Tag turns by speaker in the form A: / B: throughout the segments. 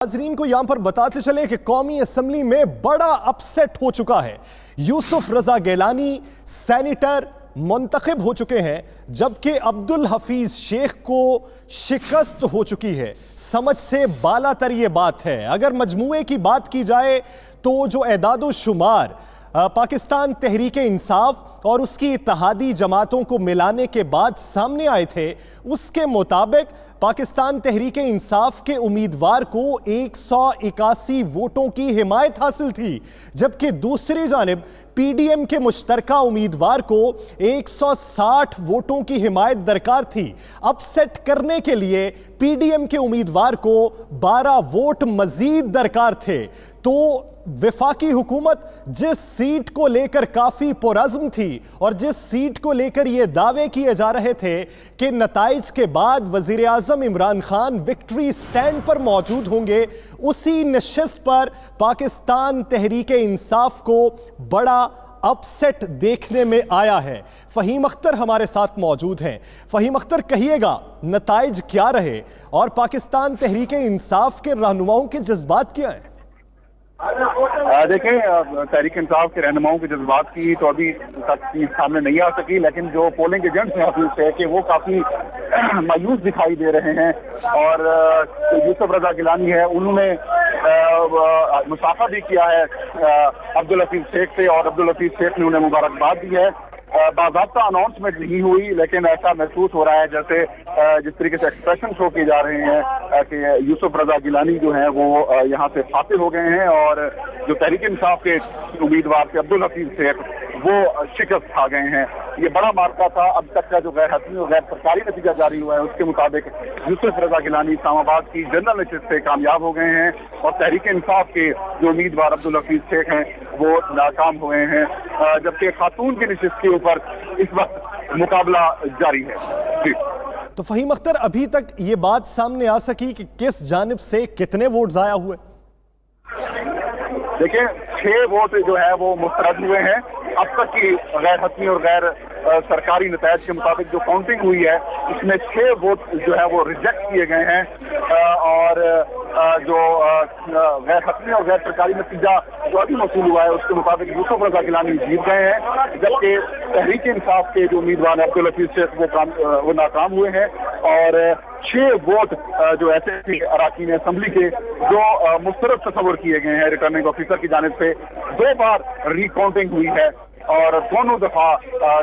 A: नाज़रीन को यहां पर बताते चले कि कौमी असम्बली में बड़ा अपसेट हो चुका है। यूसुफ रजा गिलानी सेनेटर मुंतखब हो चुके हैं, जबकि अब्दुल हफीज शेख को शिकस्त हो चुकी है। समझ से बालातर ये बात है। अगर मजमूए की बात की जाए तो जो एदादो शुमार पाकिस्तान तहरीक इंसाफ और उसकी इत्तेहादी जमातों को मिलाने के बाद सामने आए थे, उसके मुताबिक पाकिस्तान तहरीक इंसाफ के उम्मीदवार को 181 वोटों की हिमायत हासिल थी, जबकि दूसरी जानिब पीडीएम के मुश्तरका उम्मीदवार को 160 वोटों की हिमायत दरकार थी। अपसेट करने के लिए पीडीएम के उम्मीदवार को 12 वोट मजीद दरकार थे। तो वफाकी हुकूमत जिस सीट को लेकर काफी पुरअज़्म थी और जिस सीट को लेकर यह दावे किए जा रहे थे कि नताइज के बाद वजीर आज़म इमरान खान विक्ट्री स्टैंड पर मौजूद होंगे, उसी नशिस्त पर पाकिस्तान तहरीक इंसाफ को बड़ा अपसेट देखने में आया है। फ़हीम अख्तर हमारे साथ मौजूद हैं। फ़हीम अख्तर, कहिएगा नताइज क्या रहे और पाकिस्तान तहरीक इंसाफ के रहनुमाओं के जज्बात क्या हैं?
B: देखें, तहरीक इंसाफ के रहनुमाओं के जज्बात की तो अभी तक चीज सामने नहीं आ सकी, लेकिन जो पोलिंग एजेंट्स हैं हफीज से कि वो काफी मायूस दिखाई दे रहे हैं। और यूसुफ रजा गिलानी है, उन्होंने मुसाफा भी किया है अब्दुल हफीज शेख से, और अब्दुल हफीज शेख ने उन्हें मुबारकबाद दी है। बाज़ाब्ता अनाउंसमेंट नहीं हुई, लेकिन ऐसा महसूस हो रहा है जैसे जिस तरीके से एक्सप्रेशन शो किए जा रहे हैं कि यूसुफ रजा गिलानी जो है वो यहाँ से फातिल हो गए हैं, और जो तहरीक इंसाफ के उम्मीदवार थे अब्दुल हफीज शेख वो शिकस्त खा गए हैं। ये बड़ा मार्का था। अब तक का जो गैर हतमी और गैर सरकारी नतीजा जारी हुआ है, उसके मुताबिक यूसुफ रजा गिलानी इस्लामाबाद की जनरल नशिस्त से कामयाब हो गए हैं, और तहरीक इंसाफ के जो उम्मीदवार अब्दुल हफीज शेख हैं वो नाकाम हुए हैं, जबकि खातून की नशिस्त के ऊपर इस वक्त मुकाबला जारी है। जी
A: तो फ़हीम अख्तर, अभी तक ये बात सामने आ सकी कि किस जानिब से कितने वोट जाया हुए?
B: देखिए, 6 वोट जो है वो मुस्तरद हुए हैं। अब तक की गैर हतमी और गैर सरकारी नतायज के मुताबिक जो काउंटिंग हुई है, उसमें 6 वोट जो है वो रिजेक्ट किए गए हैं, और जो गैर हतमी और गैर सरकारी नतीजा जो अभी मौसूल हुआ है उसके मुताबिक यूसुफ रजा गिलानी जीत गए हैं, जबकि तहरीक इंसाफ के जो उम्मीदवार अब्दुल हफीज शेख वो नाकाम हुए हैं। और 6 वोट जो ऐसे थे अराकीन असम्बली के जो मुस्तरद तस्वर किए गए हैं रिटर्निंग ऑफिसर की जानिब से, 2 बार रिकाउंटिंग हुई है, और दोनों दफा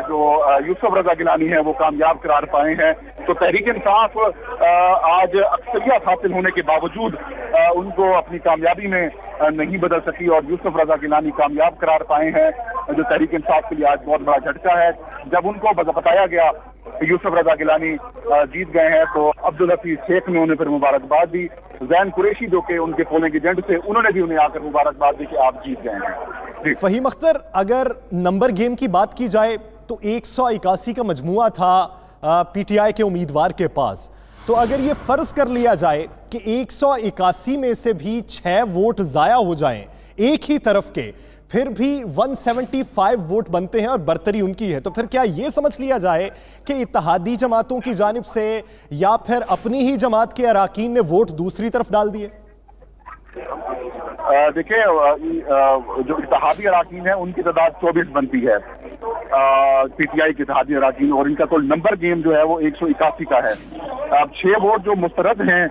B: जो यूसुफ रजा गिलानी है वो कामयाब करार पाए हैं। तो तहरीक इंसाफ आज अक्सरियत हासिल होने के बावजूद उनको अपनी कामयाबी में नहीं बदल सकी, और यूसुफ रजा गिलानी कामयाब करार पाए हैं, जो तहरीक इंसाफ के लिए आज बहुत बड़ा झटका है। जब उनको बताया गया यूसुफ रजा गिलानी जीत गए हैं, तो अब्दुल हफीज शेख ने उन्हें फिर मुबारकबाद दी। जैन कुरैशी जो कि उनके पोलिंग एजेंट थे, उन्होंने भी उन्हें आकर मुबारकबाद दी कि आप जीत गए हैं।
A: फ़हीम अख्तर, अगर नंबर गेम की बात की जाए तो 181 का मजमुआ था पीटीआई के उम्मीदवार के पास, तो अगर ये फर्ज कर लिया जाए कि 181 में से भी 6 वोट जाया हो जाएं एक ही तरफ के, फिर भी 175 वोट बनते हैं और बरतरी उनकी है, तो फिर क्या ये समझ लिया जाए कि इत्तेहादी जमातों की जानिब से या फिर अपनी ही जमात के अराकीन ने वोट दूसरी तरफ डाल दिए?
B: देखिए, जो इत्तेहादी अराकीन है उनकी तादाद 24 बनती है, पीटीआई के इत्तेहादी अराकीन, और इनका कुल नंबर गेम जो है वो 181 का है। अब 6 वोट जो मुस्तरद हैं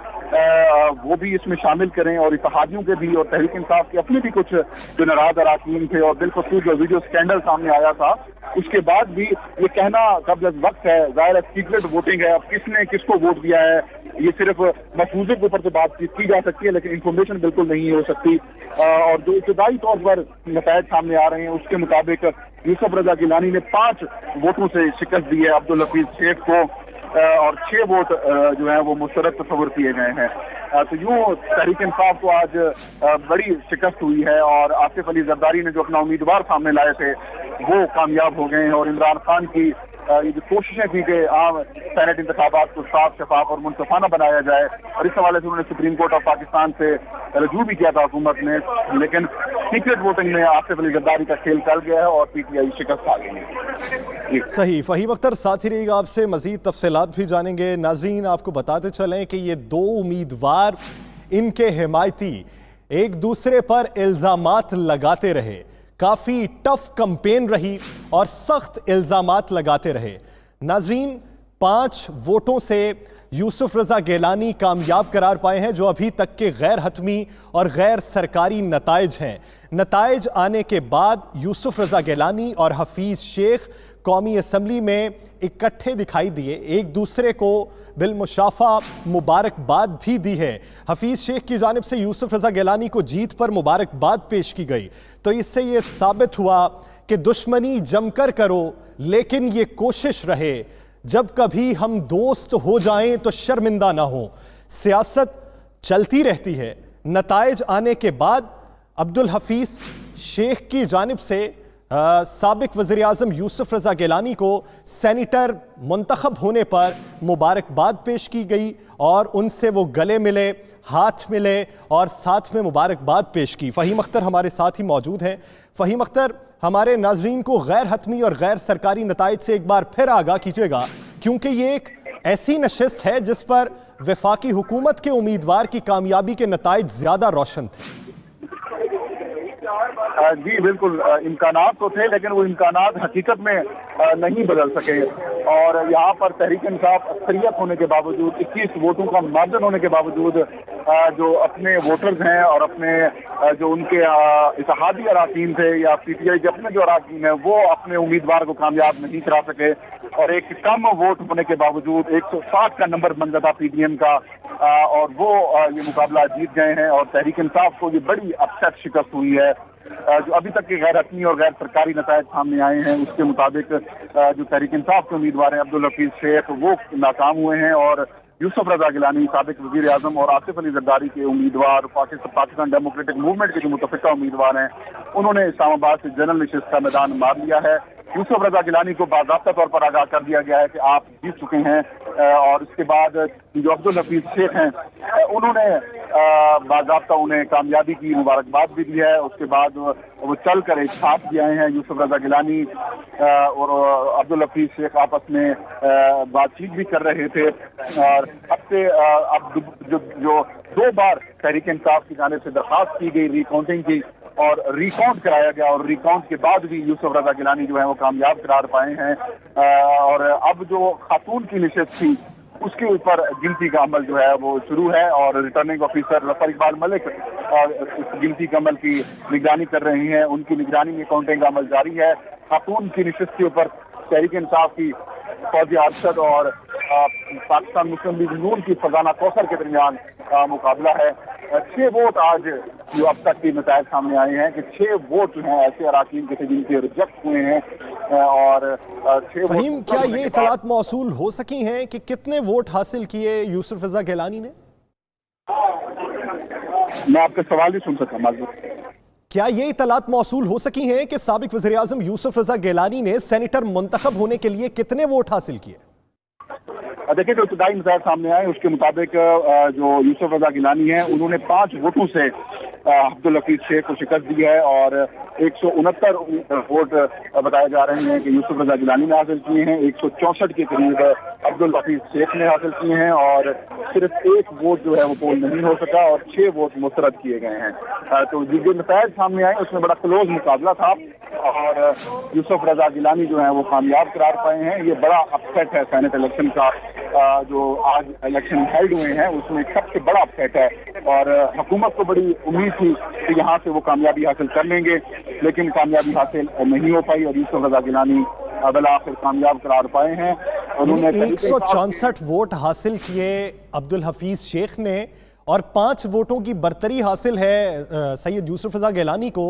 B: वो भी इसमें शामिल करें, और इत्तेहादियों के भी और तहरीक इंसाफ के अपने भी कुछ जो नाराज अराकीन थे, और बिलखुसूस जो वीडियो स्कैंडल सामने आया था उसके बाद भी ये कहना कब्ल वक्त है। ज़ाहिर है सीक्रेट वोटिंग है, अब किसने किसको वोट दिया है ये सिर्फ महफूजे के ऊपर तो बातचीत की जा सकती है, लेकिन इंफॉर्मेशन बिल्कुल नहीं हो सकती। और जो इब्तदाई तौर पर नतायज सामने आ रहे हैं उसके मुताबिक यूसुफ रजा गिलानी ने 5 वोटों से शिकस्त दी है अब्दुल हफीज शेख को, और 6 वोट जो है वो मुस्तरद तस्वर किए गए हैं। तो यूं तहरीक इंसाफ को आज बड़ी शिकस्त हुई है, और आसिफ अली जरदारी ने जो अपना उम्मीदवार सामने लाए थे वो कामयाब हो गए हैं, और इमरान खान की ये जो कोशिशें थी कि आम सेनेट इंतखाबात को साफ शफाफ और मुनसफाना बनाया जाए, और इस हवाले से उन्होंने सुप्रीम कोर्ट ऑफ पाकिस्तान से रजू भी किया था हुकूमत ने, लेकिन सीक्रेट वोटिंग में आसिफ अली जरदारी का खेल चल गया है और पीटीआई शिकस्त खा गई है।
A: सही। फ़हीम अख्तर, साथ ही रहिएगा, आपसे मजीद तफसीलात भी जानेंगे। नाज़रीन, आपको बताते चलें कि ये 2 उम्मीदवार इनके हिमायती एक दूसरे पर इल्जामात लगाते रहे। काफी टफ कैंपेन रही और सख्त इल्जामात लगाते रहे। नाजरीन, 5 वोटों से यूसुफ रजा गिलानी कामयाब करार पाए हैं, जो अभी तक के गैर हतमी और गैर सरकारी नताइज हैं। नताइज आने के बाद यूसुफ रजा गिलानी और हफीज शेख कौमी असम्बली में इकट्ठे दिखाई दिए, एक दूसरे को बिलमुशाफा मुबारकबाद भी दी है। हफीज शेख की जानिब से यूसुफ रजा गिलानी को जीत पर मुबारकबाद पेश की गई, तो इससे यह साबित हुआ कि दुश्मनी जमकर करो लेकिन ये कोशिश रहे, जब कभी हम दोस्त हो जाएं तो शर्मिंदा ना हो। सियासत चलती रहती है। नताइज आने के बाद अब्दुल हफीज शेख की जानिब से साबिक वज़ीर आज़म यूसुफ रजा गिलानी को सेनेटर मुंतखब होने पर मुबारकबाद पेश की गई और उनसे वो गले मिले, हाथ मिले और साथ में मुबारकबाद पेश की। फ़हीम अख्तर हमारे साथ ही मौजूद हैं। फ़हीम अख्तर, हमारे नाजरीन को गैर हतमी और गैर सरकारी नताइज से एक बार फिर आगाह कीजिएगा, क्योंकि ये एक ऐसी नशिस्त है जिस पर वफाकी हुकूमत के उम्मीदवार की कामयाबी के नताइज ज़्यादा रोशन थे।
B: जी बिल्कुल, इम्कानात तो थे लेकिन वो इम्कानात हकीकत में नहीं बदल सके। और यहाँ पर तहरीक इंसाफ अक्सरियत होने के बावजूद, 21 वोटों का मार्जिन होने के बावजूद, जो अपने वोटर्स हैं और अपने जो उनके इत्तेहादी अराकीन थे या PTI के अपने जो अराकीन हैं, वो अपने उम्मीदवार को कामयाब नहीं करा सके। और एक कम वोट होने के बावजूद 160 का नंबर बन जाता PDM का, और वो ये मुकाबला जीत गए हैं। और तहरीक इंसाफ को ये बड़ी अपसेट शिकस्त हुई है। जो अभी तक के गैर हतमी और गैर सरकारी नतायज सामने आए हैं, उसके मुताबिक जो तहरीक इंसाफ के उम्मीदवार हैं अब्दुल हफीज शेख, वो नाकाम हुए हैं। और यूसुफ रजा गिलानी, साबिक वजीर आजम, और आसिफ अली जरदारी के उम्मीदवार, पाकिस्तान डेमोक्रेटिक मूवमेंट के जो मुतफिका उम्मीदवार हैं, उन्होंने इस्लामाबाद से जनरल नशिस्त का मैदान मार लिया है। यूसुफ रजा गिलानी को बाज़ाब्ता तौर पर आगाह कर दिया गया है कि आप जीत चुके हैं। और इसके बाद जो अब्दुल हफीज शेख हैं, उन्होंने बाज़ाब्ता उन्हें कामयाबी की मुबारकबाद भी दी है। उसके बाद वो चल कर एक साथ भी आए हैं। यूसुफ रजा गिलानी और अब्दुल हफीज शेख आपस में बातचीत भी कर रहे थे। और अब से अब जो 2 बार तहरीक इंसाफ की जानिब से दरखास्त की गई रिकाउंटिंग की, और रिकाउंट कराया गया, और रिकाउंट के बाद भी यूसुफ रजा गिलानी जो है वो कामयाब करार पाए हैं। और अब जो खातून की निशिस्त थी, उसके ऊपर गिनती का अमल जो है वो शुरू है। और रिटर्निंग ऑफिसर रफर इकबाल मलिक इस गिनती का अमल की निगरानी कर रही हैं। उनकी निगरानी में काउंटिंग का अमल जारी है। खातून की निशिस्त के ऊपर तहरीक इंसाफ की फौजी अरशद और पाकिस्तान मुस्लिम लीग नून की फरजाना कौसर के दरमियान मुकाबला है। 6 वोट आज जो अब तक के नतायज सामने आए हैं कि 6 वोट जो हैं ऐसे अराकीन के थे जिनके रिजेक्ट हुए हैं। और 6
A: फहीम, क्या ये इतलात मौसूल हो सकी हैं कि कितने वोट हासिल किए यूसुफ रजा गिलानी ने?
B: मैं आपका सवाल ही सुन सकता हूँ।
A: क्या ये इतलात मौसूल हो सकी हैं कि साबिक वज़ीर आज़म यूसुफ रजा गिलानी ने सेनेटर मुंतखब होने के लिए कितने वोट हासिल किए?
B: देखिए, जो इब्तदाई नतीजे सामने आए उसके मुताबिक जो यूसुफ रजा गिलानी है, उन्होंने 5 वोटों से अब्दुल हफीज शेख को शिकस्त दी है। और 169 वोट बताए जा रहे हैं कि यूसुफ रजा गिलानी ने हासिल किए हैं। 164 के करीब अब्दुल हफीज शेख ने हासिल किए हैं। और सिर्फ 1 वोट जो है वो पोल नहीं हो सका और 6 वोट मुस्तरद किए गए हैं। तो जो नतीजे सामने आए उसमें बड़ा क्लोज मुकाबला था और यूसुफ रजा गिलानी जो है वो कामयाब करार पाए हैं। ये बड़ा अपसेट है सेनेट इलेक्शन का। जो आज इलेक्शन हेल्ड हुए हैं उसमें सबसे बड़ा अपसेट है। और हुकूमत को बड़ी उम्मीद थी कि यहाँ से वो कामयाबी हासिल कर लेंगे, लेकिन कामयाबी हासिल नहीं हो पाई और यूसुफ रजा गिलानी आखिर कामयाब करार पाए हैं। उन्होंने
A: 164 वोट हासिल किए अब्दुल हफीज शेख ने और 5 वोटों की बरतरी हासिल है सैयद यूसुफ रजा गिलानी को।